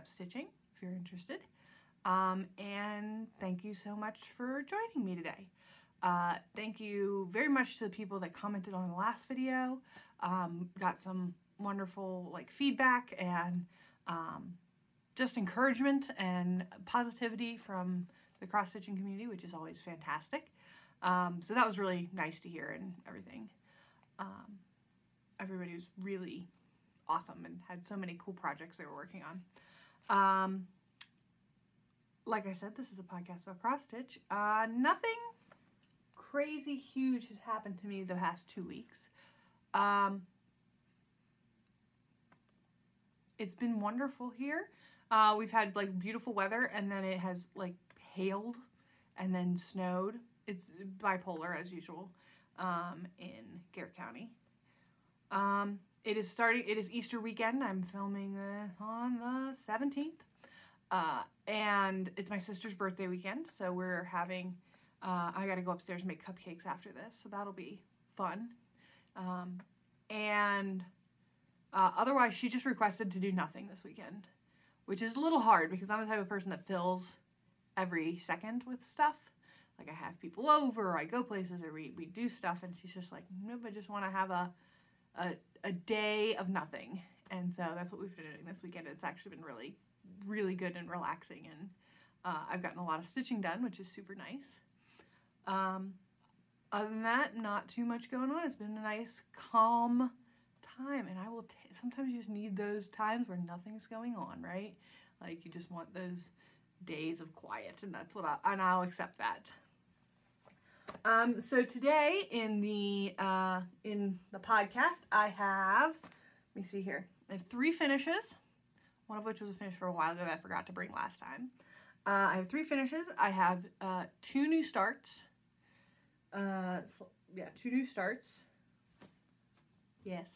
up stitching if you're interested. And thank you so much for joining me today. Thank you very much to the people that commented on the last video. Got some wonderful like feedback and just encouragement and positivity from the cross-stitching community, which is always fantastic. So that was really nice to hear and everything. Everybody was really awesome and had so many cool projects they were working on. Like I said, this is a podcast about cross-stitch. Nothing crazy huge has happened to me the past 2 weeks. It's been wonderful here. We've had like beautiful weather, and then it has like hailed and then snowed. It's bipolar as usual in Garrett County. It is Easter weekend. I'm filming this on the 17th. And it's my sister's birthday weekend, so we're having, I gotta go upstairs and make cupcakes after this, so that'll be fun. Otherwise, she just requested to do nothing this weekend, which is a little hard because I'm the type of person that fills every second with stuff. Like I have people over, or I go places, or we do stuff, and she's just like, nope, I just want to have a day of nothing. And so that's what we've been doing this weekend. It's actually been really, really good and relaxing, and I've gotten a lot of stitching done, which is super nice. Other than that, not too much going on. It's been a nice, calm time, and I will sometimes you just need those times where nothing's going on, right? Like you just want those days of quiet, and that's what I'll accept that. So today in the podcast, I have, let me see here, I have 3 finishes, one of which was a finish for a while ago that I forgot to bring last time. I have 3 finishes. I have 2 new starts. Yeah, 2 new starts. Yes,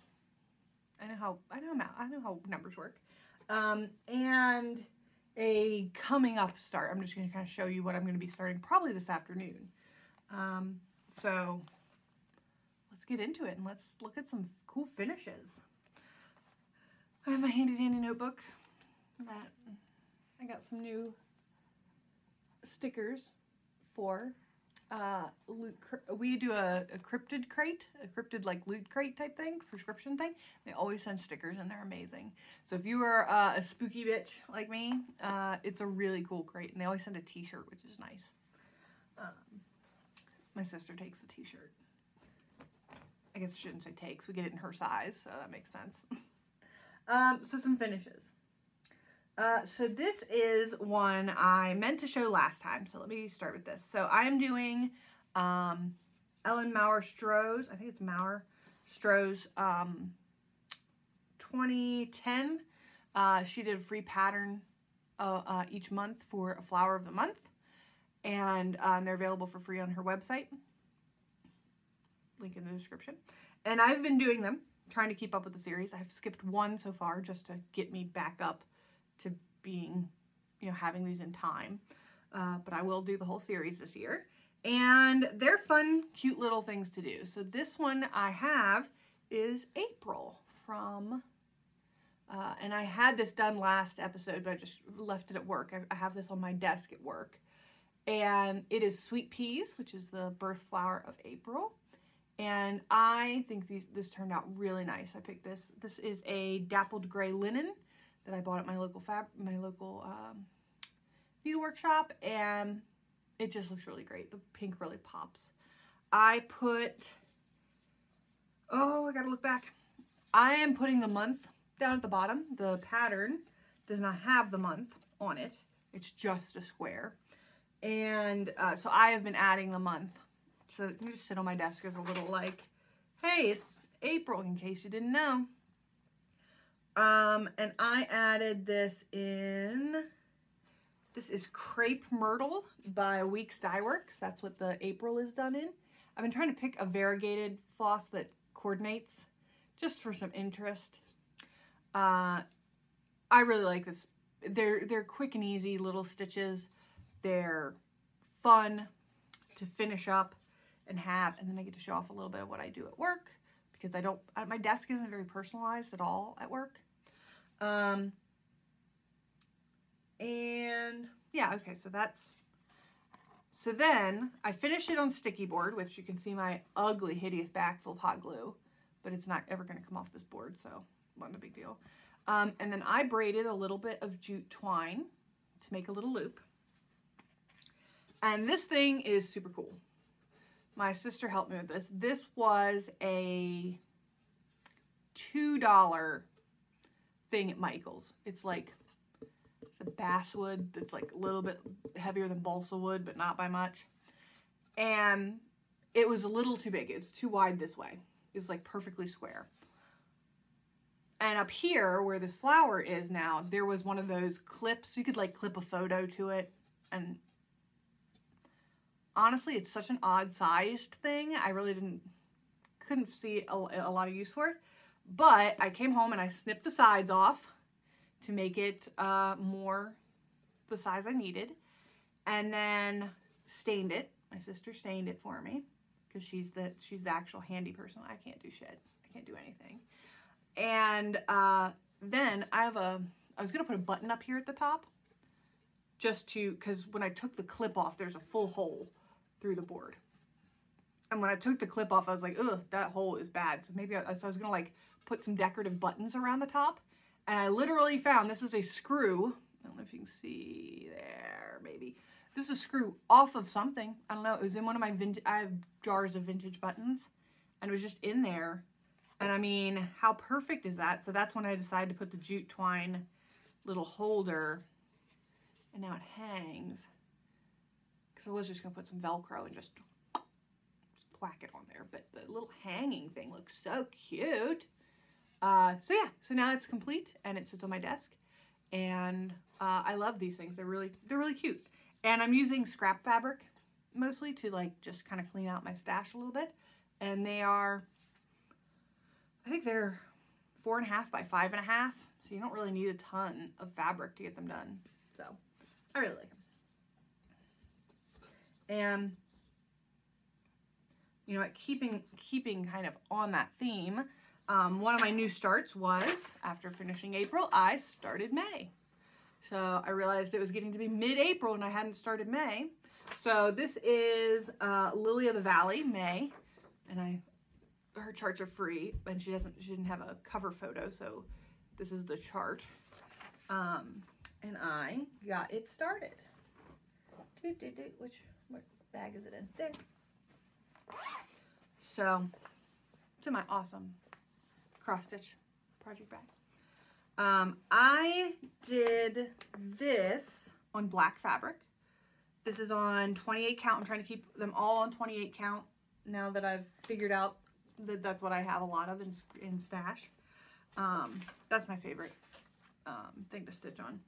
I know how numbers work. And a coming up start. I'm just going to kind of show you what I'm going to be starting probably this afternoon. So let's get into it and let's look at some cool finishes. I have my handy dandy notebook that I got some new stickers for. We do a cryptid crate, a cryptid like loot crate type thing, prescription thing. They always send stickers and they're amazing. So if you are a spooky bitch like me, it's a really cool crate, and they always send a t-shirt, which is nice. My sister takes the t-shirt. I guess I shouldn't say takes, we get it in her size, so that makes sense. So some finishes. So this is one I meant to show last time, so let me start with this. So I am doing Ellen Maurer-Stroh's, I think it's Maurer-Stroh's 2010. She did a free pattern each month for a flower of the month, and they're available for free on her website. Link in the description. And I've been doing them, trying to keep up with the series. I've skipped one so far just to get me back up to being, having these in time. But I will do the whole series this year. And they're fun, cute little things to do. So this one I have is April from, and I had this done last episode, but I just left it at work. I have this on my desk at work. And it is Sweet Peas, which is the birth flower of April. And I think this turned out really nice. I picked this. This is a dappled gray linen that I bought at my local needlework shop, and it just looks really great. The pink really pops. I gotta look back. I am putting the month down at the bottom. The pattern does not have the month on it. It's just a square. And so I have been adding the month. So it can just sit on my desk as a little like, hey, it's April, in case you didn't know. And I added this in, this is Crepe Myrtle by Weeks Dye Works. That's what the April is done in. I've been trying to pick a variegated floss that coordinates just for some interest. I really like this. They're quick and easy little stitches. They're fun to finish up and have, and then I get to show off a little bit of what I do at work, because my desk isn't very personalized at all at work. And yeah, okay, so that's, so then I finished it on sticky board, which you can see my ugly, hideous back full of hot glue, but it's not ever gonna come off this board, so wasn't a big deal. And then I braided a little bit of jute twine to make a little loop. And this thing is super cool. My sister helped me with this. This was a $2 thing at Michael's. It's like, it's a basswood that's like a little bit heavier than balsa wood, but not by much. And it was a little too big. It's too wide this way. It's like perfectly square. And up here where this flower is now, there was one of those clips. You could like clip a photo to it. And honestly, it's such an odd sized thing. I really couldn't see a lot of use for it. But I came home and I snipped the sides off to make it more the size I needed. And then stained it. My sister stained it for me because she's the actual handy person. I can't do shit. I can't do anything. And then I was gonna put a button up here at the top just to, because when I took the clip off, there's a full hole through the board. And when I took the clip off, I was like, ugh, that hole is bad. So maybe so I was gonna like put some decorative buttons around the top. And I literally found, this is a screw. I don't know if you can see there, maybe. This is a screw off of something. I don't know, it was in one of my vintage, I have jars of vintage buttons. And it was just in there. And I mean, how perfect is that? So that's when I decided to put the jute twine little holder. And now it hangs. Because I was just going to put some Velcro and just whack it on there. But the little hanging thing looks so cute. So yeah, so now it's complete and it sits on my desk. And I love these things. They're really cute. And I'm using scrap fabric mostly to like just kind of clean out my stash a little bit. And they are, I think they're 4.5 by 5.5, so you don't really need a ton of fabric to get them done. So I really like them. And you know what, keeping kind of on that theme, one of my new starts was, after finishing April, I started May. So I realized it was getting to be mid-April and I hadn't started May. So this is Lily of the Valley, May, and her charts are free, and she didn't have a cover photo, so this is the chart. And I got it started. What bag is it in? There. So, to my awesome cross-stitch project bag. I did this on black fabric. This is on 28 count. I'm trying to keep them all on 28 count now that I've figured out that that's what I have a lot of in stash. That's my favorite thing to stitch on,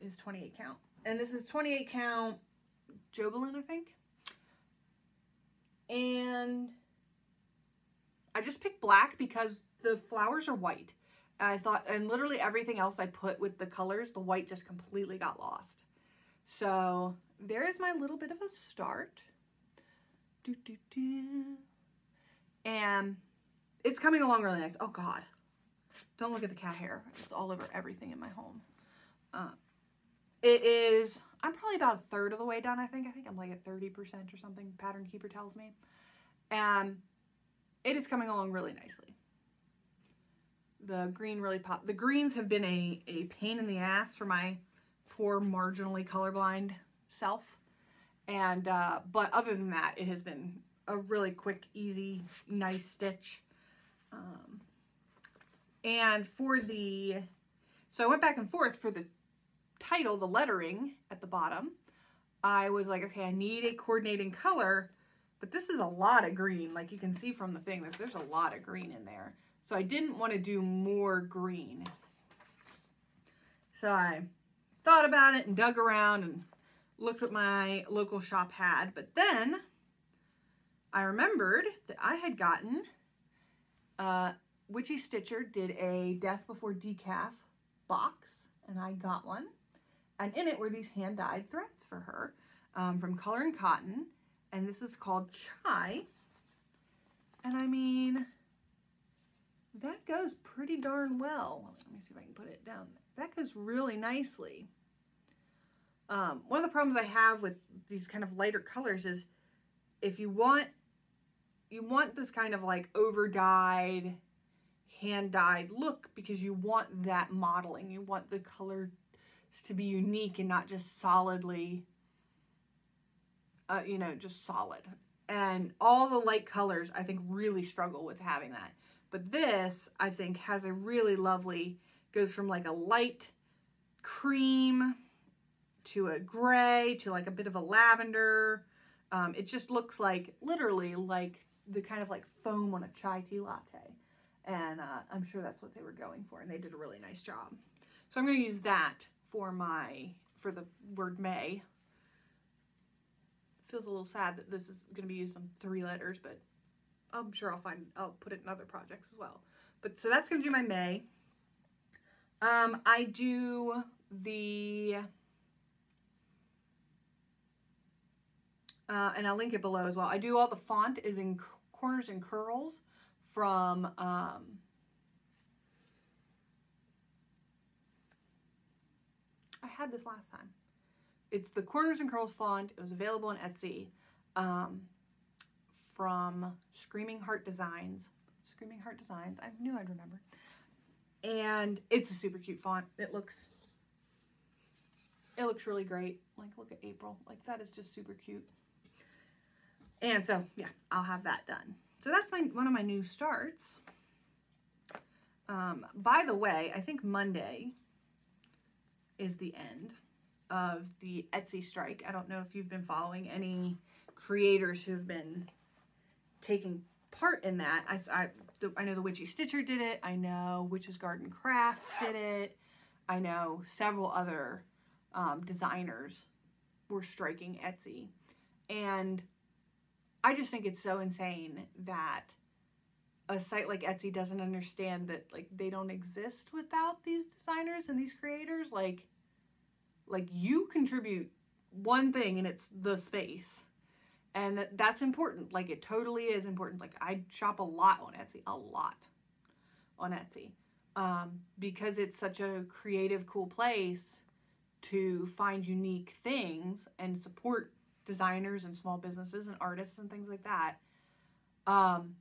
is 28 count. And this is 28 count Jobelin, I think. And I just picked black because the flowers are white. And I thought, and literally everything else I put with the colors, the white just completely got lost. So there is my little bit of a start. And it's coming along really nice. Oh God, don't look at the cat hair. It's all over everything in my home. It is, I'm probably about a third of the way done, I think. I think I'm like at 30% or something, Pattern Keeper tells me. And it is coming along really nicely. The green really popped. The greens have been a pain in the ass for my poor marginally colorblind self. And, but other than that, it has been a really quick, easy, nice stitch. And for the, so I went back and forth for the title, the lettering at the bottom. I was like, okay, I need a coordinating color, but this is a lot of green. Like you can see from the thing, there's a lot of green in there. So I didn't want to do more green. So I thought about it and dug around and looked what my local shop had. But then I remembered that I had gotten, Witchy Stitcher did a Death Before Decaf box, and I got one. And in it were these hand-dyed threads for her from Color and Cotton. And this is called Chai. And I mean, that goes pretty darn well. Let me see if I can put it down. That goes really nicely. One of the problems I have with these kind of lighter colors is if you want this kind of like over-dyed, hand-dyed look, because you want that modeling. You want the colors to be unique and not just solidly, you know, just solid. And all the light colors, I think, really struggle with having that. But this, I think, has a really lovely, goes from like a light cream to a gray to like a bit of a lavender. It just looks like, literally, like the kind of like foam on a chai tea latte. And I'm sure that's what they were going for, and they did a really nice job. So I'm going to use that for the word May. Feels a little sad that this is going to be used on 3 letters, but I'm sure I'll put it in other projects as well. But so that's going to do my May. I do the, and I'll link it below as well. I do all the font is in Corners and Curls from, I had this last time. It's the Corners and Curls font. It was available on Etsy from ScreamingHeartDesign. ScreamingHeartDesign. I knew I'd remember. And it's a super cute font. It looks really great. Like, look at April. Like, that is just super cute. And so, yeah, I'll have that done. So that's one of my new starts. By the way, I think Monday is the end of the Etsy strike. I don't know if you've been following any creators who've been taking part in that. I know the Witchy Stitcher did it. I know Witch's Garden Crafts did it. I know several other designers were striking Etsy. And I just think it's so insane that a site like Etsy doesn't understand that, like, they don't exist without these designers and these creators. Like you contribute one thing and it's the space. And that's important. Like, it totally is important. Like, I shop a lot on Etsy, because it's such a creative, cool place to find unique things and support designers and small businesses and artists and things like that. And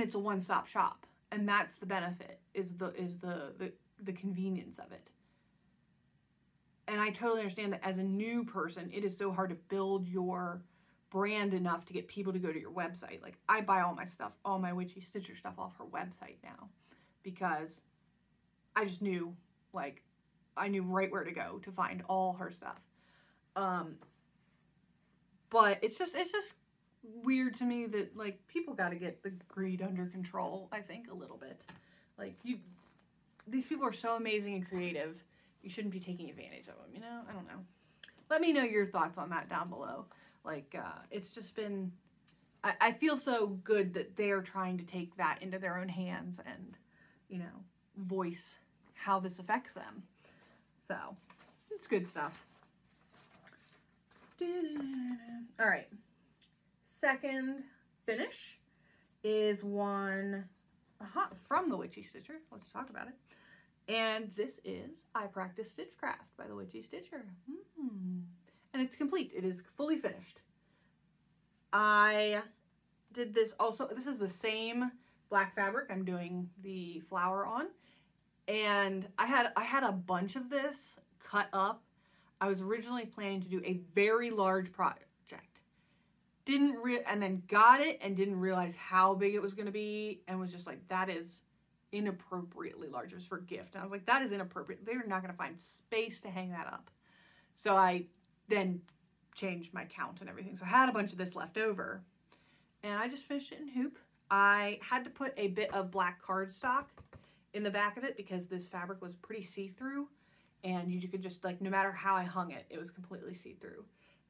it's a one-stop shop, and that's the benefit, is the convenience of it. And I totally understand that as a new person, it is so hard to build your brand enough to get people to go to your website. Like, I buy all my stuff, all my Witchy Stitcher stuff off her website now, because I just knew, like, I knew right where to go to find all her stuff. But it's just weird to me that, like, people got to get the greed under control, I think, a little bit. Like, these people are so amazing and creative. You shouldn't be taking advantage of them, you know? I don't know. Let me know your thoughts on that down below. Like, it's just been, I feel so good that they're trying to take that into their own hands and, you know, voice how this affects them. So, it's good stuff. All right. Second finish is one from the Witchy Stitcher. Let's talk about it. And this is I Practice Stitchcraft by the Witchy Stitcher. And it's complete. It is fully finished. I did this also. This is the same black fabric I'm doing the flower on. And I had a bunch of this cut up. I was originally planning to do a very large project. And then got it and didn't realize how big it was going to be, and was just like, that is inappropriately large. It was for gift. And I was like, that is inappropriate. They're not going to find space to hang that up. So I then changed my count and everything. So I had a bunch of this left over, and I just finished it in hoop. I had to put a bit of black cardstock in the back of it because this fabric was pretty see-through, and you could just, like, no matter how I hung it, it was completely see-through.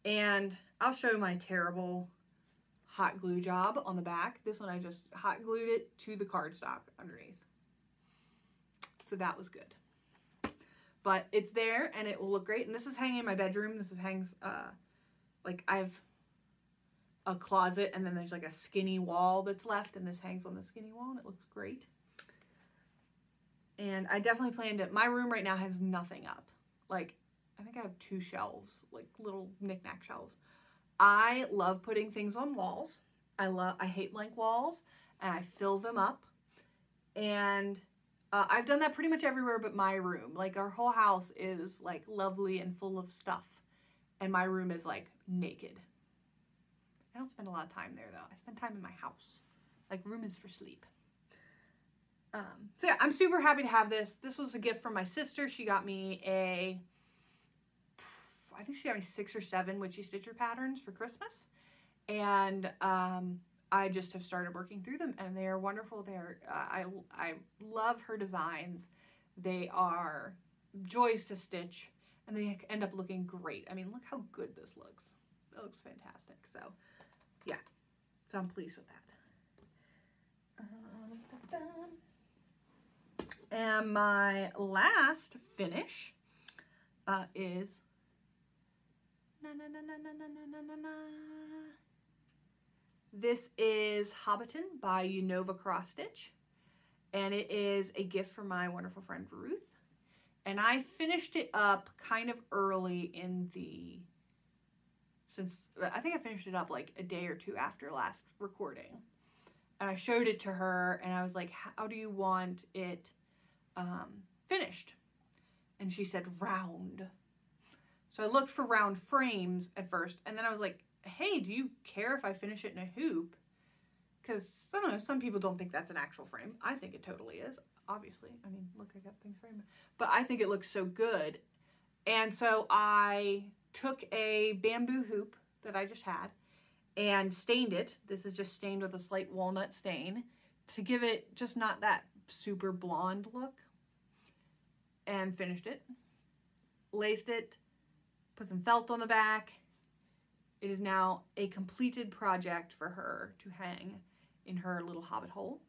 And I'll show my terrible hot glue job on the back. This one I just hot glued it to the cardstock underneath. So that was good. But it's there and it will look great. And this is hanging in my bedroom. This hangs, like, I have a closet and then there's like a skinny wall that's left, and this hangs on the skinny wall and it looks great. And I definitely planned it. My room right now has nothing up. Like, I think I have 2 shelves, like little knickknack shelves. I love putting things on walls. I hate blank walls, and I fill them up. And I've done that pretty much everywhere but my room. Like, our whole house is like lovely and full of stuff, and my room is like naked. I don't spend a lot of time there though. I spend time in my house. Like, room is for sleep. So yeah, I'm super happy to have this. This was a gift from my sister. She got me I think she got me 6 or 7 Witchy Stitcher patterns for Christmas. And I just have started working through them, and they are wonderful. I love her designs. They are joys to stitch, and they end up looking great. I mean, look how good this looks. It looks fantastic. So yeah, so I'm pleased with that. And my last finish is this is Hobbiton by UnovaCrossStitch, and it is a gift from my wonderful friend Ruth. And I finished it up kind of early in I think I finished it up like a day or 2 after last recording. And I showed it to her, and I was like, how do you want it finished? And she said round. So I looked for round frames at first, and then I was like, hey, do you care if I finish it in a hoop? Because, I don't know, some people don't think that's an actual frame. I think it totally is, obviously. I mean, look, I got things framed. But I think it looks so good. And so I took a bamboo hoop that I just had and stained it. This is just stained with a slight walnut stain to give it just not that super blonde look. And finished it. Laced it. Put some felt on the back. It is now a completed project for her to hang in her little hobbit hole.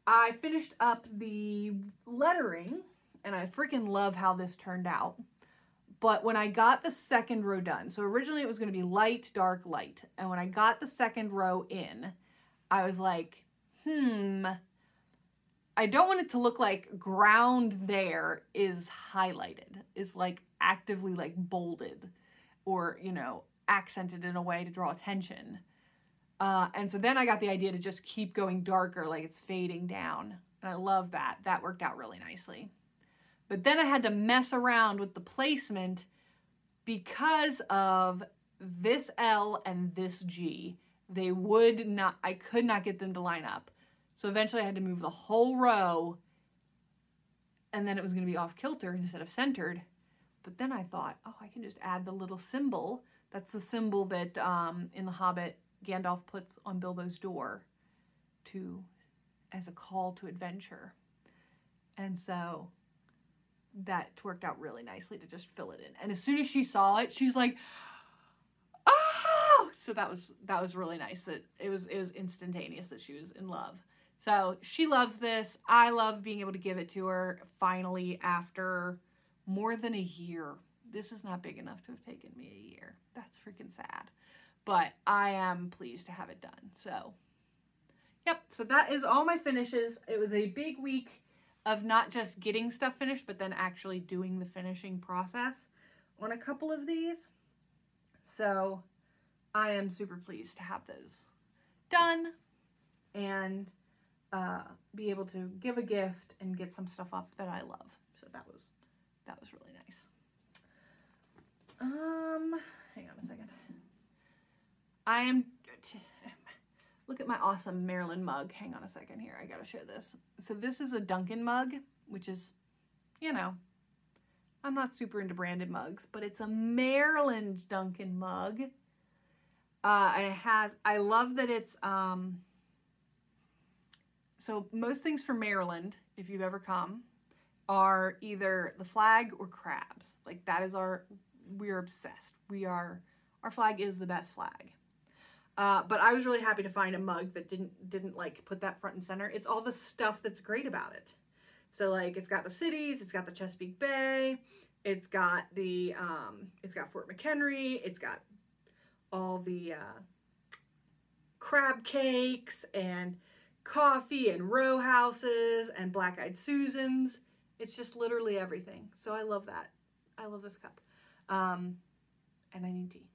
I finished up the lettering, and I freaking love how this turned out. But when I got the second row done, so originally it was going to be light, dark, light. And when I got the second row in, I was like, I don't want it to look like ground there is highlighted, is like actively like bolded or, you know, accented in a way to draw attention. And so then I got the idea to just keep going darker, like it's fading down. And I love that. That worked out really nicely. But then I had to mess around with the placement because of this L and this G. They would not, I could not get them to line up. So eventually I had to move the whole row, and then it was going to be off kilter instead of centered. But then I thought, oh, I can just add the little symbol. That's the symbol that in The Hobbit, Gandalf puts on Bilbo's door as a call to adventure. And so that worked out really nicely to just fill it in. And as soon as she saw it, she's like, oh! So that was really nice that it was instantaneous that she was in love. So she loves this. I love being able to give it to her finally after more than a year. This is not big enough to have taken me a year. That's freaking sad. But I am pleased to have it done. So, yep. So that is all my finishes. It was a big week of not just getting stuff finished, but then actually doing the finishing process on a couple of these. So I am super pleased to have those done and be able to give a gift and get some stuff up that I love. So that was really nice. Hang on a second. Look at my awesome Maryland mug. Hang on a second here. I gotta show this. So this is a Duncan mug, which is, you know, I'm not super into branded mugs, but it's a Maryland Duncan mug. And it has, I love that it's, so most things from Maryland, if you've ever come, are either the flag or crabs. Like that is we're obsessed. Our flag is the best flag. But I was really happy to find a mug that didn't like put that front and center. It's all the stuff that's great about it. So like it's got the cities, it's got the Chesapeake Bay, it's got it's got Fort McHenry, it's got all the crab cakes and coffee and row houses and black-eyed Susans. It's just literally everything. So I love that. I love this cup. And I need tea.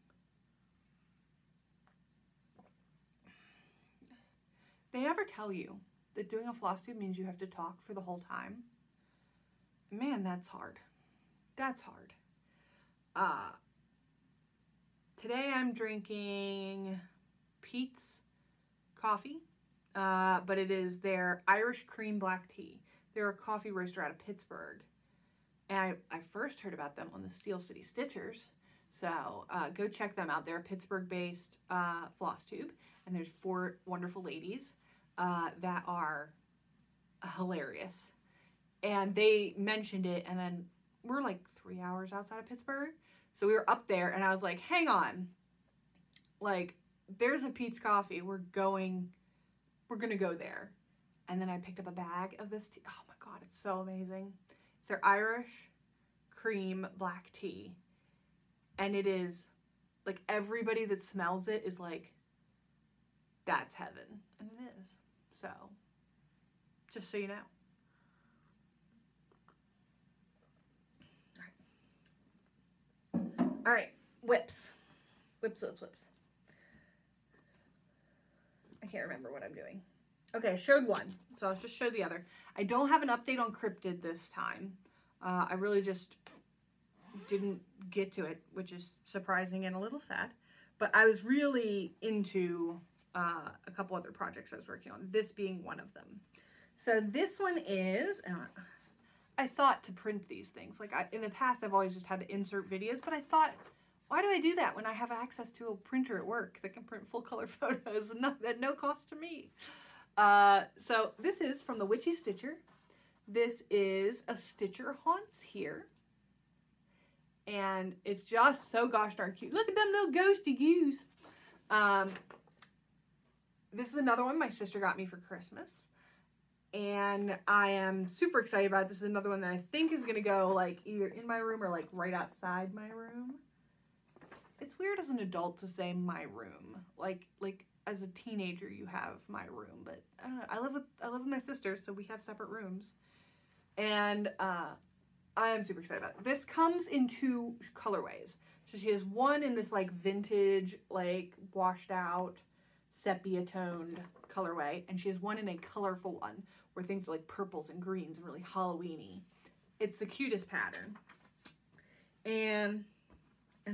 They never tell you that doing a floss tube means you have to talk for the whole time. Man, that's hard. That's hard. Today I'm drinking Pete's coffee, but it is their Irish cream black tea. They're a coffee roaster out of Pittsburgh. And I first heard about them on the Steel City Stitchers. So go check them out. They're a Pittsburgh-based floss tube. And there's 4 wonderful ladies that are hilarious. And they mentioned it, and then we're like 3 hours outside of Pittsburgh. So we were up there, and I was like, hang on. Like, there's a Pete's Coffee. We're gonna go there. And then I picked up a bag of this tea. Oh my God, it's so amazing. It's their Irish cream black tea. And it is, like, everybody that smells it is like, that's heaven. And it is. So, just so you know. All right, whips. Whips. I can't remember what I'm doing. Okay, I showed one, so I'll just show the other. I don't have an update on Cryptid this time. I really just didn't get to it, which is surprising and a little sad. But I was really into a couple other projects I was working on, this being one of them. So this one is, I thought to print these things. Like in the past, I've always just had to insert videos, but I thought, why do I do that when I have access to a printer at work that can print full color photos and at no cost to me? So this is from the Witchy Stitcher. This is a Stitcher Haunts here. And it's just so gosh darn cute. Look at them little ghosty goose. This is another one my sister got me for Christmas. And I am super excited about it. This is another one that I think is going to go like either in my room or like right outside my room. It's weird as an adult to say my room. Like as a teenager you have my room, but I don't know. I live with my sister, so we have separate rooms. And I am super excited about it. This comes in 2 colorways. So she has one in this like vintage, like washed out, sepia toned colorway, and she has one in a colorful one where things are like purples and greens and really Halloween-y. It's the cutest pattern. And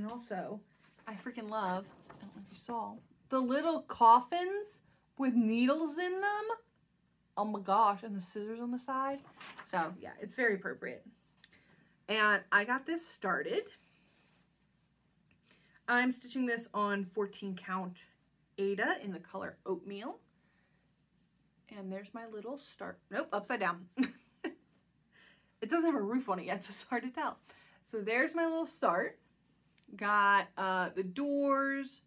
also, I freaking love, I don't know if you saw, the little coffins with needles in them. Oh my gosh, and the scissors on the side. So yeah, it's very appropriate. And I got this started. I'm stitching this on 14 count Ada in the color Oatmeal. And there's my little start. Nope, upside down. It doesn't have a roof on it yet, so it's hard to tell. So there's my little start. Got the doors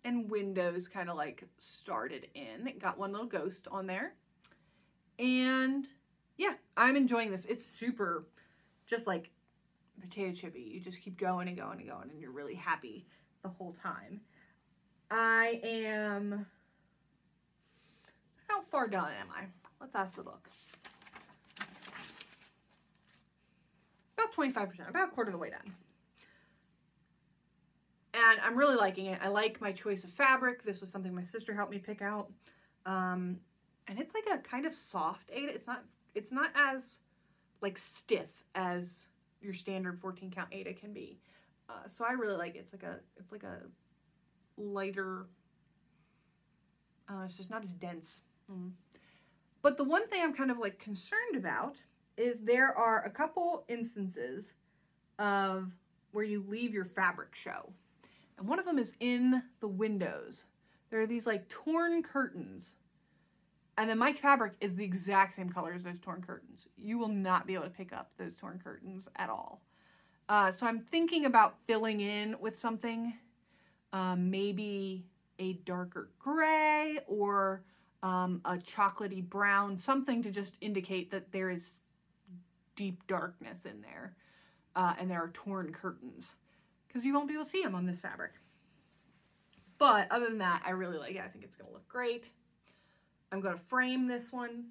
and windows kind of like started in. It got one little ghost on there. And yeah, I'm enjoying this. It's super just like potato chippy. You just keep going and going and going, and you're really happy the whole time. I am, how far done am I? Let's ask the book. About 25%, about a quarter of the way done. And I'm really liking it. I like my choice of fabric. This was something my sister helped me pick out. And it's like a kind of soft Ada. It's not as like stiff as your standard 14 count Ada can be. So I really like it. It's like a lighter, it's just not as dense. But the one thing I'm kind of like concerned about is there are a couple instances of where you leave your fabric show. And one of them is in the windows. There are these like torn curtains. And then my fabric is the exact same color as those torn curtains. You will not be able to pick up those torn curtains at all. So I'm thinking about filling in with something, maybe a darker gray or a chocolatey brown, something to just indicate that there is deep darkness in there. And there are torn curtains, because you won't be able to see them on this fabric. But other than that, I really like it. I think it's going to look great. I'm going to frame this one,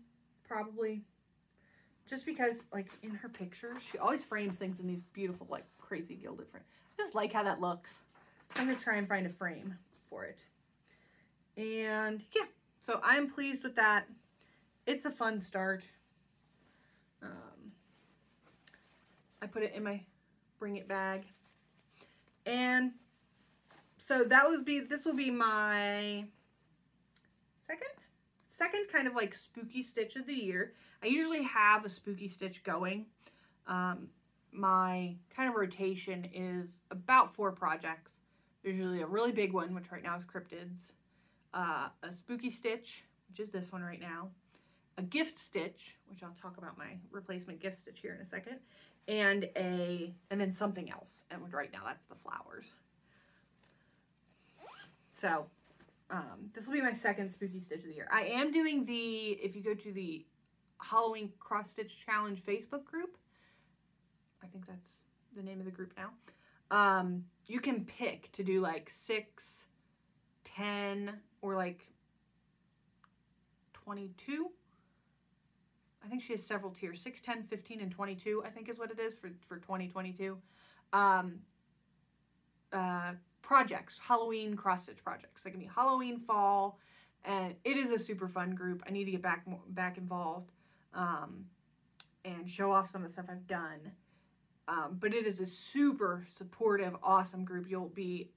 probably. Just because, like, in her pictures, she always frames things in these beautiful, like, crazy gilded frame. I just like how that looks. I'm going to try and find a frame for it. And yeah, so I'm pleased with that. It's a fun start. I put it in my bring it bag. And so this will be my second kind of like spooky stitch of the year. I usually have a spooky stitch going. My kind of rotation is about 4 projects. There's usually a really big one, which right now is cryptids, a spooky stitch, which is this one right now, a gift stitch, which I'll talk about my replacement gift stitch here in a second, and then something else. And right now that's the flowers. So this will be my second spooky stitch of the year. I am doing if you go to the Halloween Cross Stitch Challenge Facebook group, I think that's the name of the group now. You can pick to do like 6, 10, or like 22. I think she has several tiers, 6, 10, 15, and 22, I think is what it is for 2022. Projects, Halloween cross-stitch projects. They can be Halloween, fall, and it is a super fun group. I need to get back involved and show off some of the stuff I've done. But it is a super supportive, awesome group. You'll be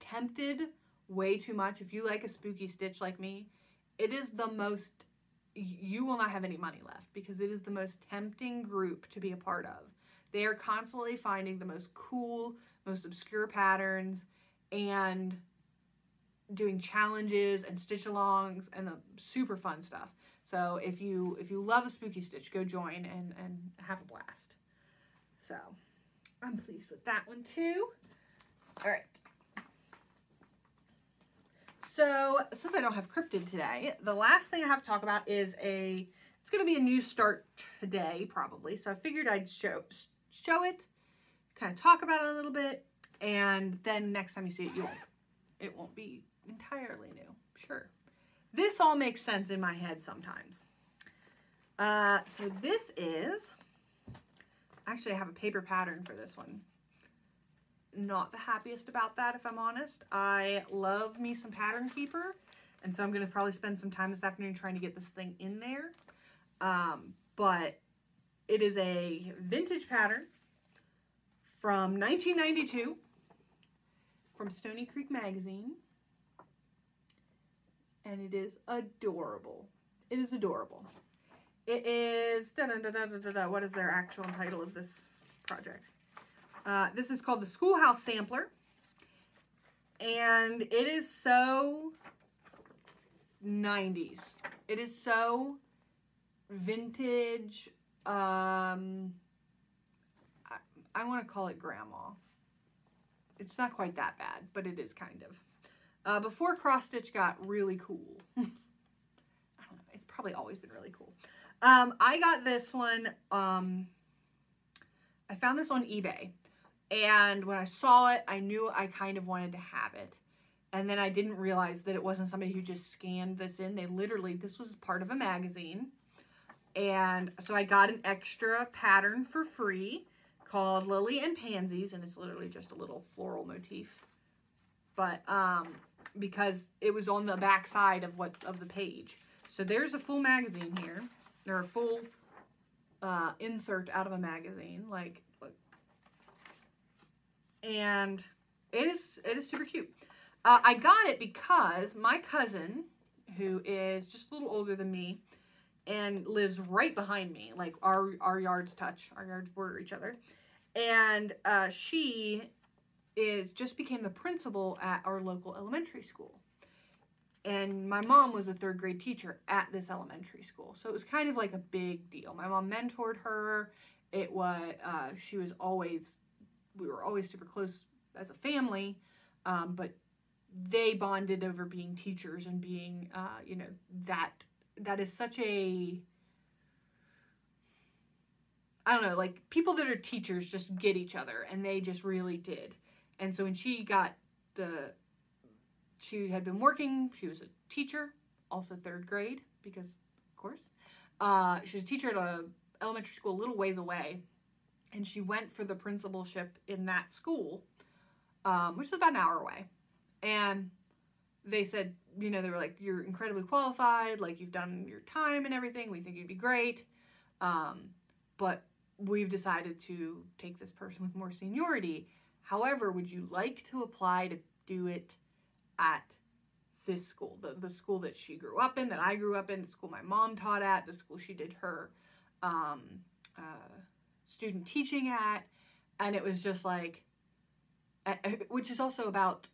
tempted way too much. If you like a spooky stitch like me, it is the most, you will not have any money left because it is the most tempting group to be a part of. They are constantly finding the most cool, most obscure patterns and doing challenges and stitch-alongs and the super fun stuff. So if you love a spooky stitch, go join and have a blast. So I'm pleased with that one too. All right. So since I don't have cryptid today, the last thing I have to talk about is it's going to be a new start today probably. So I figured I'd show it, kind of talk about it a little bit, and then next time you see it, it won't be entirely new. Sure. This all makes sense in my head sometimes. So this is, actually I have a paper pattern for this one. Not the happiest about that, if I'm honest. I love me some Pattern Keeper, and so I'm going to probably spend some time this afternoon trying to get this thing in there. But it is a vintage pattern from 1992 from Stony Creek Magazine, and it is adorable. It is adorable. It is, what is their actual title of this project? This is called the Schoolhouse Sampler, and it is so 90s. It is so vintage. I want to call it grandma. It's not quite that bad, but it is kind of. Before cross stitch got really cool. I don't know. It's probably always been really cool. I got this one. I found this on eBay. And when I saw it, I knew I kind of wanted to have it. And then I didn't realize that it wasn't somebody who just scanned this in. They literally, this was part of a magazine. And so I got an extra pattern for free called Lily and Pansies. And it's literally just a little floral motif. But because it was on the back side of the page. So there's a full magazine here. There are a full insert out of a magazine. Like, look. And it is super cute. I got it because my cousin, who is just a little older than me and lives right behind me, like our yards touch, our yards border each other, and she just became the principal at our local elementary school. And my mom was a 3rd grade teacher at this elementary school, so it was kind of like a big deal. My mom mentored her. It was we were always super close as a family, but they bonded over being teachers and being, you know, that is such a, I don't know, like people that are teachers just get each other, and they just really did. And so when she had been working, she was a teacher, also 3rd grade, because of course, she was a teacher at a elementary school a little ways away. and she went for the principalship in that school, which is about an hour away. And they said, you know, they were like, you're incredibly qualified, like you've done your time and everything, we think you'd be great, but we've decided to take this person with more seniority. However, would you like to apply to do it at this school, the school that she grew up in, that I grew up in, the school my mom taught at, the school she did her student teaching at? And it was just like, which is also about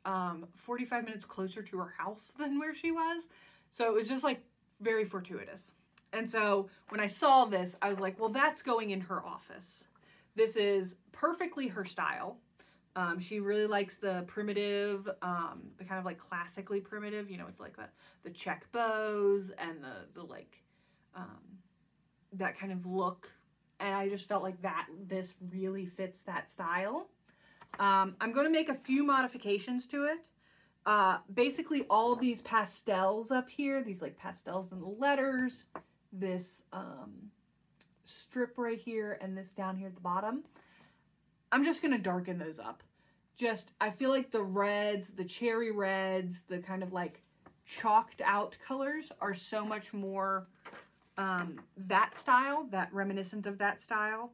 45 minutes closer to her house than where she was. So it was just like very fortuitous. And so when I saw this, I was like, well, that's going in her office. This is perfectly her style. She really likes the primitive, the kind of like classically primitive, you know, with like the check bows and the like, that kind of look. And I just felt like this really fits that style. I'm going to make a few modifications to it. Basically all of these pastels up here, these like pastels in the letters, this strip right here, and this down here at the bottom, I'm just going to darken those up. I feel like the reds, the cherry reds, the kind of like chalked out colors are so much more that style, that reminiscent of that style.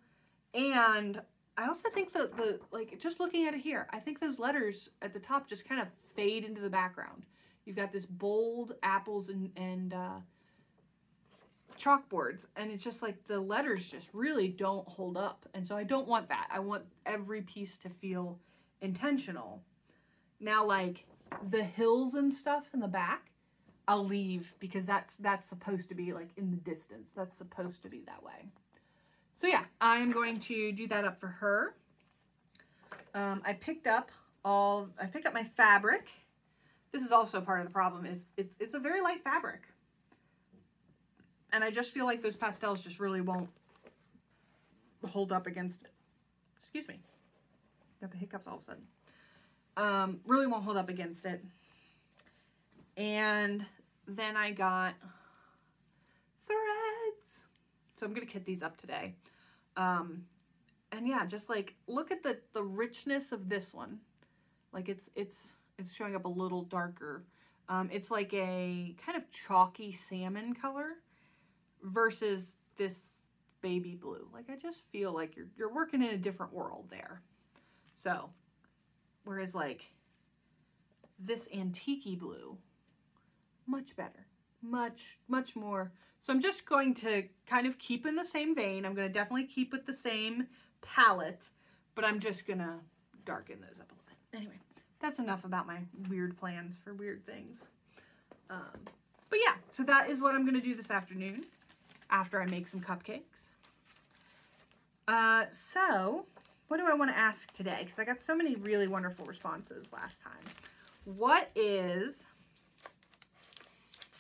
And I also think that like, just looking at it here, I think those letters at the top just kind of fade into the background. You've got this bold apples and chalkboards, and it's just like the letters just really don't hold up. And so I don't want that. I want every piece to feel intentional. Now, like the hills and stuff in the back, I'll leave because that's supposed to be like in the distance. That's supposed to be that way. So yeah, I'm going to do that up for her. I picked up my fabric. This is also part of the problem, is it's a very light fabric. And I just feel like those pastels just really won't hold up against it. Excuse me. Got the hiccups all of a sudden. Really won't hold up against it. And then I got threads. So I'm going to kit these up today. And yeah, just like, look at the richness of this one. Like it's showing up a little darker. It's like a kind of chalky salmon color versus this baby blue. Like, I just feel like you're working in a different world there. So, whereas like this antique-y blue, much better, much more. So I'm just going to kind of keep in the same vein. I'm going to definitely keep with the same palette, but I'm just going to darken those up a little bit. Anyway, that's enough about my weird plans for weird things. But yeah, so that is what I'm going to do this afternoon after I make some cupcakes. So what do I want to ask today? Because I got so many really wonderful responses last time. What is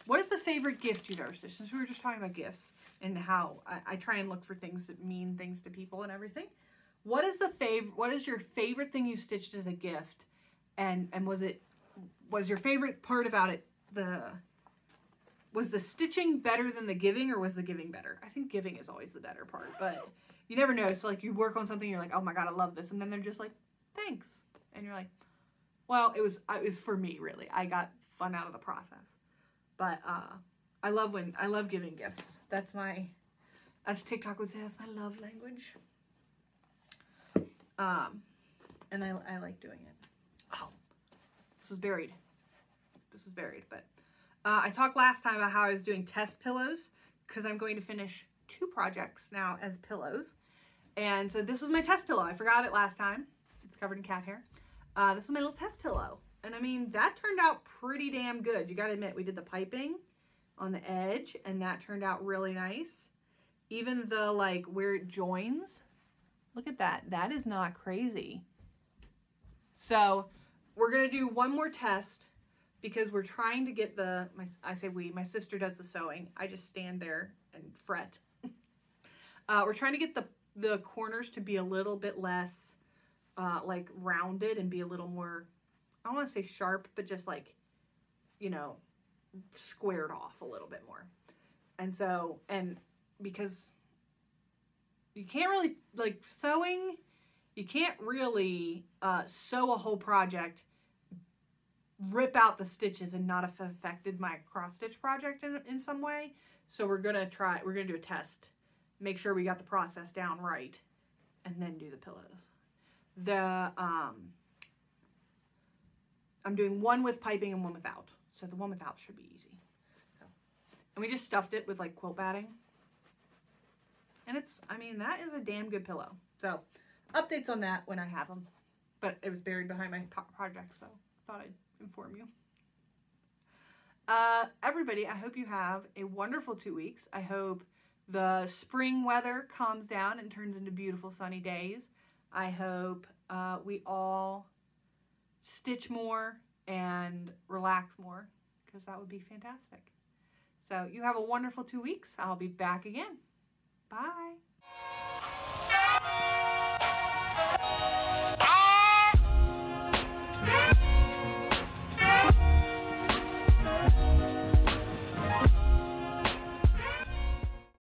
the favorite gift you've ever stitched? Since we were just talking about gifts and how I try and look for things that mean things to people and everything. What is your favorite thing you stitched as a gift? And was your favorite part about it was the stitching better than the giving, or was the giving better? I think giving is always the better part, but you never know. So like, you work on something, you're like, oh my God, I love this. And then they're just like, thanks. And you're like, well, it was for me, really. I got fun out of the process. But I love giving gifts. That's as TikTok would say, that's my love language. And I like doing it. Oh, this was buried, but I talked last time about how I was doing test pillows, because I'm going to finish 2 projects now as pillows. And so this was my test pillow. I forgot it last time. It's covered in cat hair. This was my little test pillow. And I mean, that turned out pretty damn good. You gotta admit, we did the piping on the edge, and that turned out really nice. Even the, like, where it joins, look at that. That is not crazy. So we're gonna do one more test, because we're trying to get my sister does the sewing. I just stand there and fret. We're trying to get the corners to be a little bit less like rounded and be a little more, I don't want to say sharp, but just like, you know, squared off a little bit more. And so, and because you can't really, like sewing, you can't really sew a whole project, rip out the stitches and not have affected my cross stitch project in some way. So we're gonna do a test, make sure we got the process down right, and then do the pillows. I'm doing one with piping and one without. So the one without should be easy. So, and we just stuffed it with like quilt batting. And I mean, that is a damn good pillow. So updates on that when I have them. But it was buried behind my project, so I thought I'd inform you. Everybody, I hope you have a wonderful 2 weeks. I hope the spring weather calms down and turns into beautiful sunny days. I hope we all stitch more and relax more, because that would be fantastic. So you have a wonderful 2 weeks. I'll be back again. Bye.